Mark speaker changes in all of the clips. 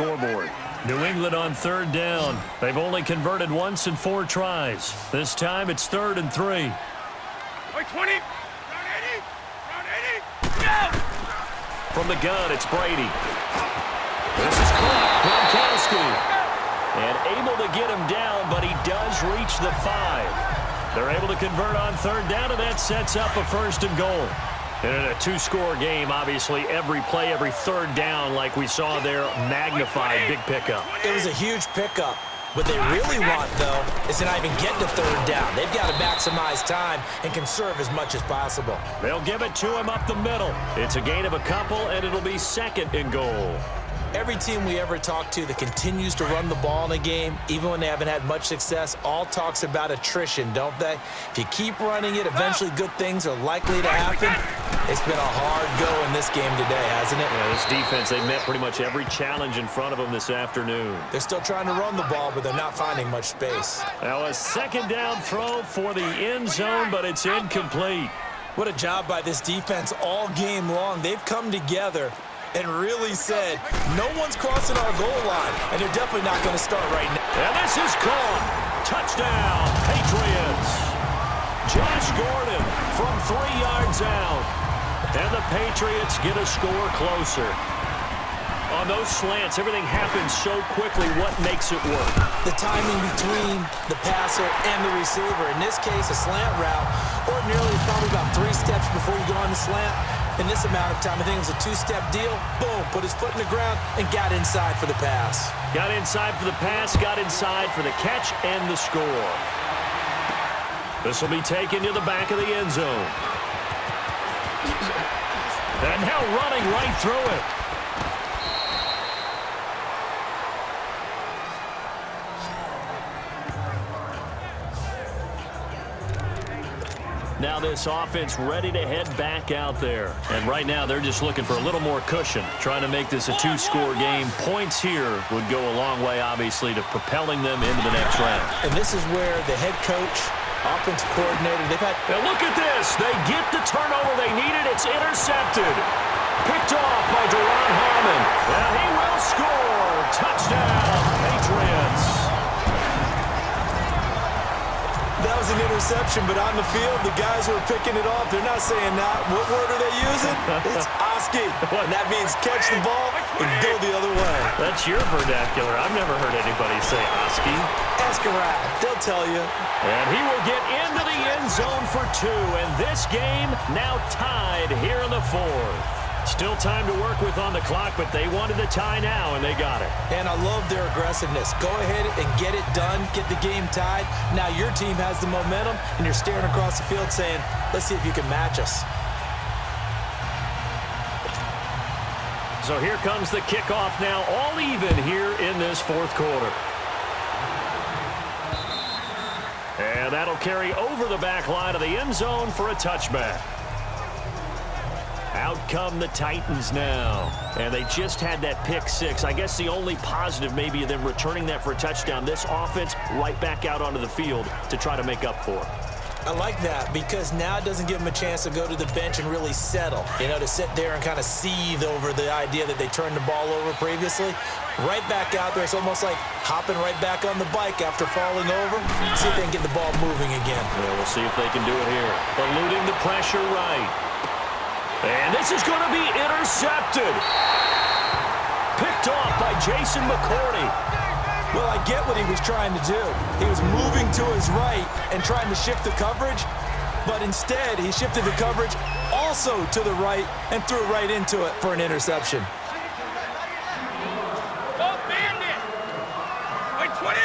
Speaker 1: scoreboard. New England on third down. They've only converted once in 4 tries. This time it's 3rd and 3.
Speaker 2: 20. Round 80. Round 80. Go!
Speaker 1: From the gun, it's Brady. This is Gronkowski. And able to get him down, but he does reach the 5. They're able to convert on third down, and that sets up a 1st and goal. And in a 2-score game, obviously, every play, every third down, like we saw there, magnified, big pickup.
Speaker 3: It was a huge pickup. What they really want, though, is to not even get to third down. They've got to maximize time and conserve as much as possible.
Speaker 1: They'll give it to him up the middle. It's a gain of a couple, and it'll be 2nd and goal.
Speaker 3: Every team we ever talk to that continues to run the ball in a game, even when they haven't had much success, all talks about attrition, don't they? If you keep running it, eventually good things are likely to happen. It's been a hard go in this game today, hasn't it?
Speaker 1: Yeah, this defense, they met pretty much every challenge in front of them this afternoon.
Speaker 3: They're still trying to run the ball, but they're not finding much space.
Speaker 1: Now a 2nd down throw for the end zone, but it's incomplete.
Speaker 3: What a job by this defense all game long. They've come together and really said, no one's crossing our goal line, and they're definitely not going to start right now.
Speaker 1: And this is caught. Touchdown, Patriots. Josh Gordon from 3 yards out. And the Patriots get a score closer. On those slants, everything happens so quickly. What makes it work?
Speaker 3: The timing between the passer and the receiver. In this case, a slant route. Ordinarily, it's probably about 3 steps before you go on the slant. In this amount of time, I think it was a 2-step deal. Boom, put his foot in the ground and got inside for the pass.
Speaker 1: Got inside for the pass, got inside for the catch and the score. This will be taken to the back of the end zone. And now running right through it. Now this offense ready to head back out there. And right now they're just looking for a little more cushion, trying to make this a 2-score game. Points here would go a long way, obviously, to propelling them into the next round.
Speaker 3: And this is where the head coach, offensive coordinator, they've had...
Speaker 1: Now look at this. They get the turnover they needed. It's intercepted. Picked off by Deron Harmon. And he will score. Touchdown, Patriots.
Speaker 3: That was an interception, but on the field, the guys who are picking it off, they're not saying that. What word are they using? It's Oski. And that means catch the ball and go the other way.
Speaker 1: That's your vernacular. I've never heard anybody say Oski.
Speaker 3: Ask around. They'll tell you.
Speaker 1: And he will get into the end zone for 2. And this game now tied here in the 4th. Still time to work with on the clock, but they wanted the tie now, and they got it.
Speaker 3: And I love their aggressiveness. Go ahead and get it done, get the game tied. Now your team has the momentum, and you're staring across the field saying, let's see if you can match us.
Speaker 1: So here comes the kickoff now, all even here in this 4th quarter. And that'll carry over the back line of the end zone for a touchback. Out come the Titans now. And they just had that pick 6. I guess the only positive maybe of them returning that for a touchdown. This offense right back out onto the field to try to make up for it.
Speaker 3: I like that because now it doesn't give them a chance to go to the bench and really settle. You know, to sit there and kind of seethe over the idea that they turned the ball over previously. Right back out there. It's almost like hopping right back on the bike after falling over. See if they can get the ball moving again.
Speaker 1: Yeah, we'll see if they can do it here. Eluding the pressure right. And this is going to be intercepted. Picked off by Jason McCourty.
Speaker 3: Well, I get what he was trying to do. He was moving to his right and trying to shift the coverage, but instead he shifted the coverage also to the right and threw right into it for an interception.
Speaker 2: Oh, bandit! Like 20!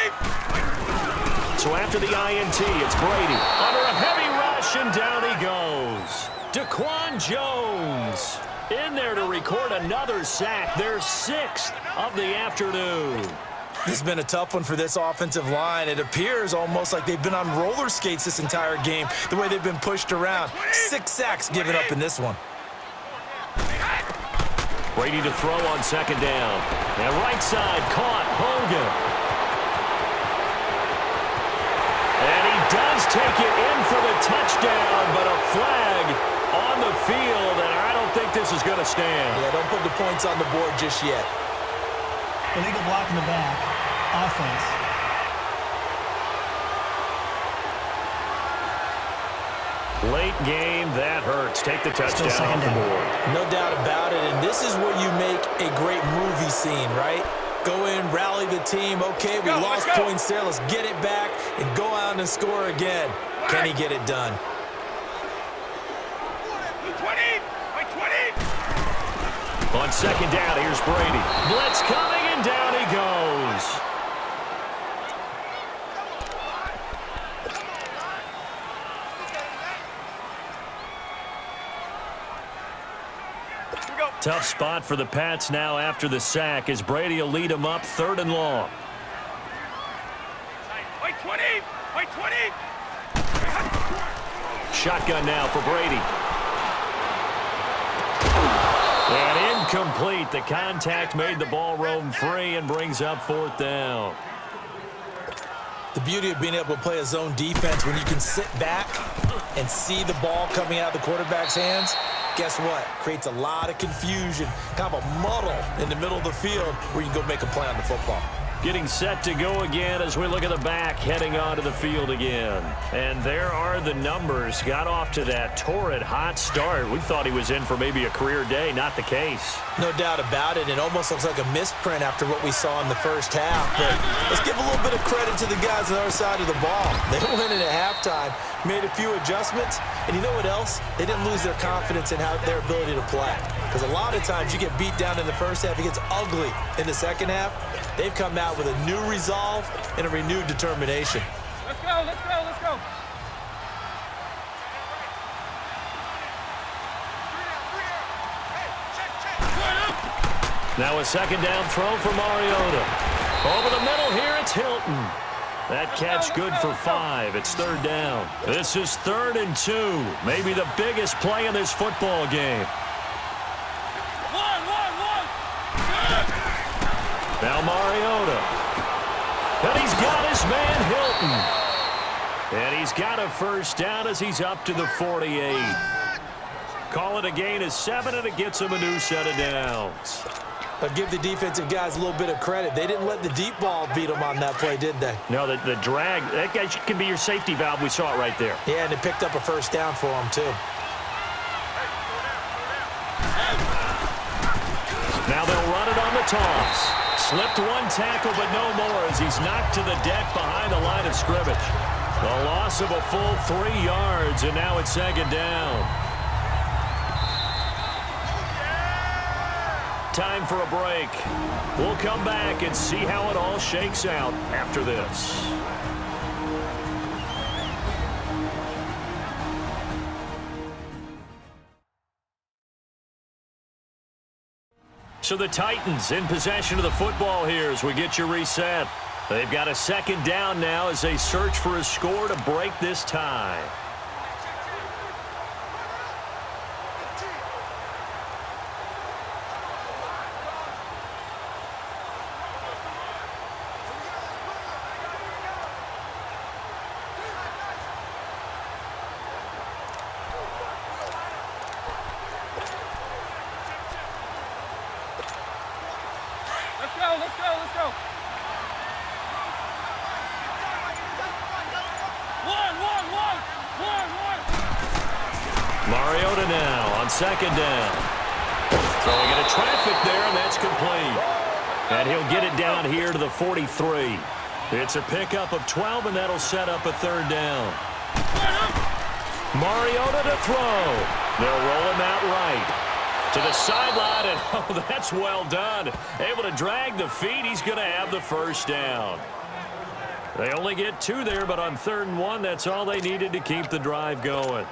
Speaker 1: So after the INT, it's Brady. Under a heavy rush, and down he goes. Daquan Jones in there to record another sack. Their 6th of the afternoon.
Speaker 3: This has been a tough one for this offensive line. It appears almost like they've been on roller skates this entire game, the way they've been pushed around. 6 sacks given up in this one.
Speaker 1: Brady to throw on 2nd down. And right side caught Hogan. And he does take it in for the touchdown, but a flag on the field, and I don't think this is going to stand.
Speaker 3: Yeah, don't put the points on the board just yet.
Speaker 4: Illegal block in the back. Offense.
Speaker 1: Late game, that hurts. Take the touchdown off the board.
Speaker 3: No doubt about it, and this is where you make a great movie scene, right? Go in, rally the team. Okay, we lost points there. Let's get it back and go out and score again. Can he get it done?
Speaker 2: 20! 20!
Speaker 1: On second down, here's Brady. Blitz coming, and down he goes. Tough spot for the Pats now after the sack as Brady will lead them up 3rd and long.
Speaker 2: Wait, 20! Wait, 20!
Speaker 1: Shotgun now for Brady. And incomplete. The contact made the ball roam free and brings up 4th down.
Speaker 3: The beauty of being able to play a zone defense when you can sit back and see the ball coming out of the quarterback's hands, guess what? Creates a lot of confusion, kind of a muddle in the middle of the field where you can go make a play on the football.
Speaker 1: Getting set to go again as we look at the back, heading onto the field again. And there are the numbers. Got off to that torrid hot start. We thought he was in for maybe a career day. Not the case.
Speaker 3: No doubt about it. It almost looks like a misprint after what we saw in the first half. But let's give a little bit of credit to the guys on the other side of the ball. They went in at halftime, made a few adjustments, and you know what else? They didn't lose their confidence in their ability to play. Because a lot of times you get beat down in the first half, it gets ugly in the second half. They've come out with a new resolve and a renewed determination.
Speaker 2: Let's go, let's go, let's go.
Speaker 1: Now a second down throw for Mariota. Over the middle here, it's Hilton. That catch good for 5. It's 3rd down. This is 3rd and 2. Maybe the biggest play in this football game.
Speaker 2: One.
Speaker 1: Now Mariota. And he's got his man Hilton. And he's got a 1st down as he's up to the 48. Call it a gain of 7, and it gets him a new set of downs.
Speaker 3: But give the defensive guys a little bit of credit. They didn't let the deep ball beat them on that play, did they?
Speaker 1: No, the drag, that guy can be your safety valve. We saw it right there.
Speaker 3: Yeah, and it picked up a 1st down for them, too.
Speaker 1: Now they'll run it on the toss. Slipped one tackle, but no more as he's knocked to the deck behind the line of scrimmage. The loss of a full 3 yards, and now it's 2nd down. Time for a break. We'll come back and see how it all shakes out after this. So the Titans in possession of the football here as we get you reset. They've got a 2nd down now as they search for a score to break this tie.
Speaker 2: Let's go. One.
Speaker 1: Mariota now on 2nd down. Throwing into traffic there, and that's complete. And he'll get it down here to the 43. It's a pickup of 12, and that'll set up a 3rd down. Mariota to throw. They'll roll him out right. To the sideline, and oh, that's well done. Able to drag the feet. He's going to have the 1st down. They only get 2 there, but on 3rd and 1, that's all they needed to keep the drive going.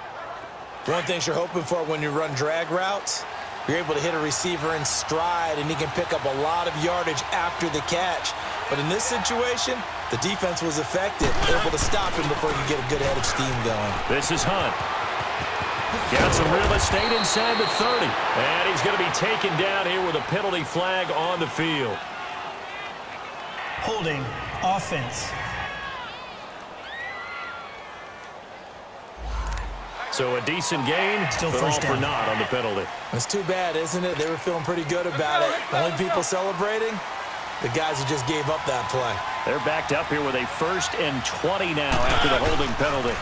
Speaker 3: One thing you're hoping for when you run drag routes, you're able to hit a receiver in stride, and he can pick up a lot of yardage after the catch. But in this situation, the defense was effective, able to stop him before you get a good head of steam going.
Speaker 1: This is Hunt. Got some real estate inside the 30. And he's going to be taken down here with a penalty flag on the field.
Speaker 4: Holding. Offense.
Speaker 1: So a decent gain,
Speaker 4: Still
Speaker 1: but all
Speaker 4: 1st
Speaker 1: for
Speaker 4: down.
Speaker 1: naught on the penalty.
Speaker 3: It's too bad, isn't it? They were feeling pretty good about it. The only people celebrating, The guys who just gave up that play.
Speaker 1: They're backed up here with a 1st and 20 now after the holding penalty.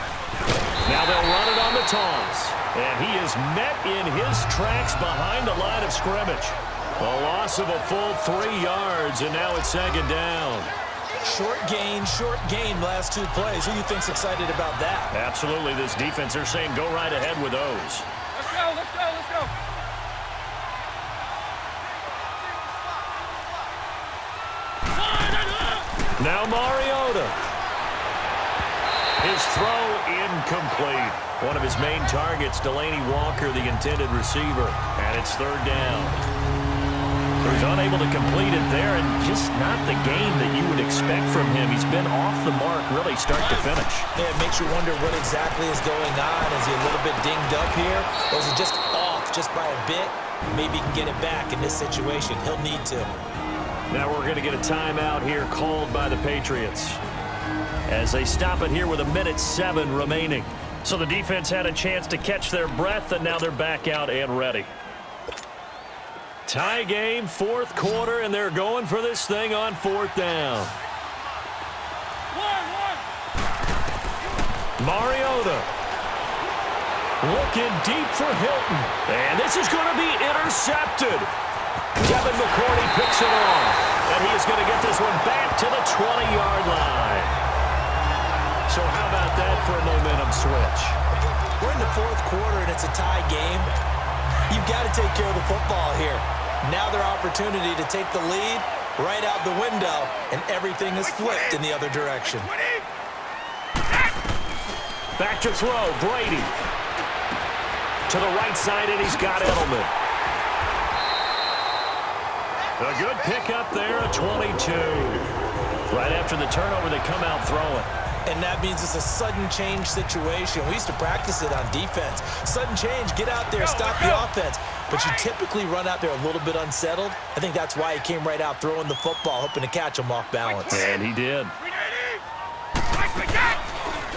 Speaker 1: Now they'll run it on the toss. And he is met in his tracks behind the line of scrimmage. A loss of a full 3 yards, and now it's 2nd down.
Speaker 3: Short gain last 2 plays. Who do you think's excited about that?
Speaker 1: Absolutely. This defense, they're saying go right ahead with those.
Speaker 2: Let's go, let's go, let's go.
Speaker 1: Now Mariota. His throw incomplete. One of his main targets, Delaney Walker, the intended receiver. And it's 3rd down. He's unable to complete it there, and just not the game that you would expect from him. He's been off the mark really start to finish.
Speaker 3: Yeah, it makes you wonder what exactly is going on. Is he a little bit dinged up here? Or is he just off just by a bit? Maybe he can get it back in this situation. He'll need to.
Speaker 1: Now we're going to get a timeout here called by the Patriots as they stop it here with 1:07 remaining. So the defense had a chance to catch their breath, and now they're back out and ready. Tie game, 4th quarter, and they're going for this thing on 4th down. Mariota looking deep for Hilton, and this is going to be intercepted. Devin McCourty picks it off, and he is going to get this one back to the 20-yard line. So how about that for a momentum switch?
Speaker 3: We're in the 4th quarter, and it's a tie game. You've got to take care of the football here. Now their opportunity to take the lead right out the window, and everything is flipped in the other direction.
Speaker 1: Back to throw, Brady. To the right side, and he's got Edelman. A good pickup there, a 22. Right after the turnover, they come out throwing.
Speaker 3: And that means it's a sudden change situation. We used to practice it on defense. Sudden change, get out there, stop the offense. But you typically run out there a little bit unsettled. I think that's why he came right out throwing the football, hoping to catch him off balance.
Speaker 1: And he did.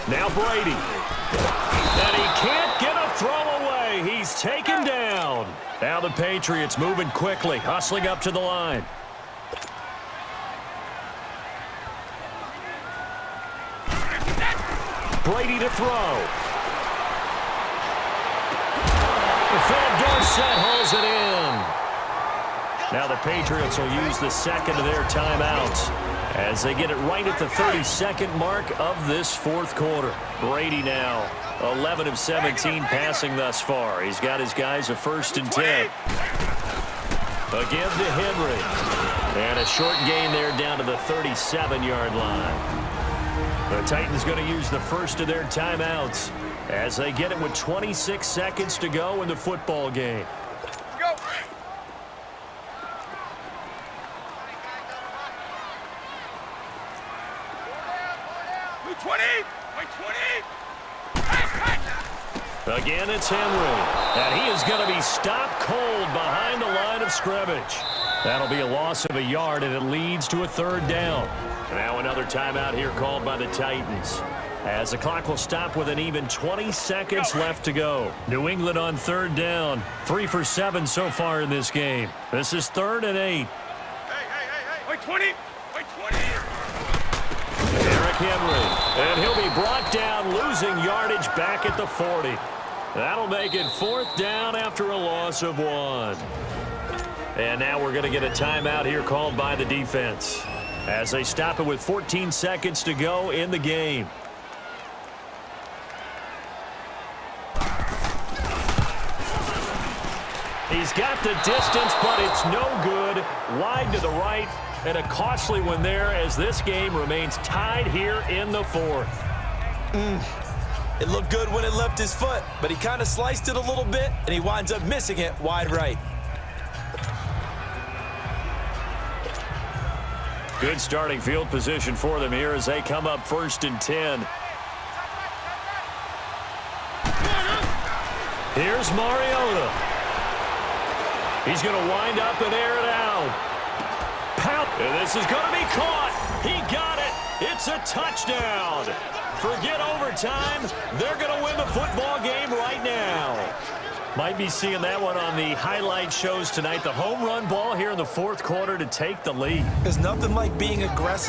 Speaker 1: Now Brady. And he can't get a throw away. He's taken down. Now the Patriots moving quickly, hustling up to the line. Brady to throw. Philip Dorsett hauls it in. Now the Patriots will use the 2nd of their timeouts as they get it right at the 32nd mark of this 4th quarter. Brady now 11 of 17 passing thus far. He's got his guys a 1st and 10. Again to Henry. And a short gain there down to the 37-yard line. The Titans going to use the 1st of their timeouts as they get it with 26 seconds to go in the football game.
Speaker 2: Go.
Speaker 1: Again, it's Henry. And he is going to be stopped cold behind the line of scrimmage. That'll be a loss of a yard, and it leads to a 3rd down. Now another timeout here called by the Titans, as the clock will stop with an even 20 seconds left to go. New England on 3rd down. 3 for 7 so far in this game. This is 3rd and 8.
Speaker 2: Hey. Wait 20.
Speaker 1: Derrick Henry. And he'll be brought down, losing yardage back at the 40. That'll make it 4th down after a loss of 1. And now we're going to get a timeout here called by the defense, as they stop it with 14 seconds to go in the game. He's got the distance, but it's no good. Wide to the right, and a costly one there as this game remains tied here in the 4th.
Speaker 3: It looked good when it left his foot, but he kind of sliced it a little bit, and he winds up missing it wide right.
Speaker 1: Good starting field position for them here as they come up 1st and 10. Here's Mariota. He's going to wind up and air it out. And this is going to be caught. He got it. It's a touchdown. Forget overtime. They're going to win the football game right now. Might be seeing that one on the highlight shows tonight. The home run ball here in the fourth quarter to take the lead.
Speaker 3: There's nothing like being aggressive.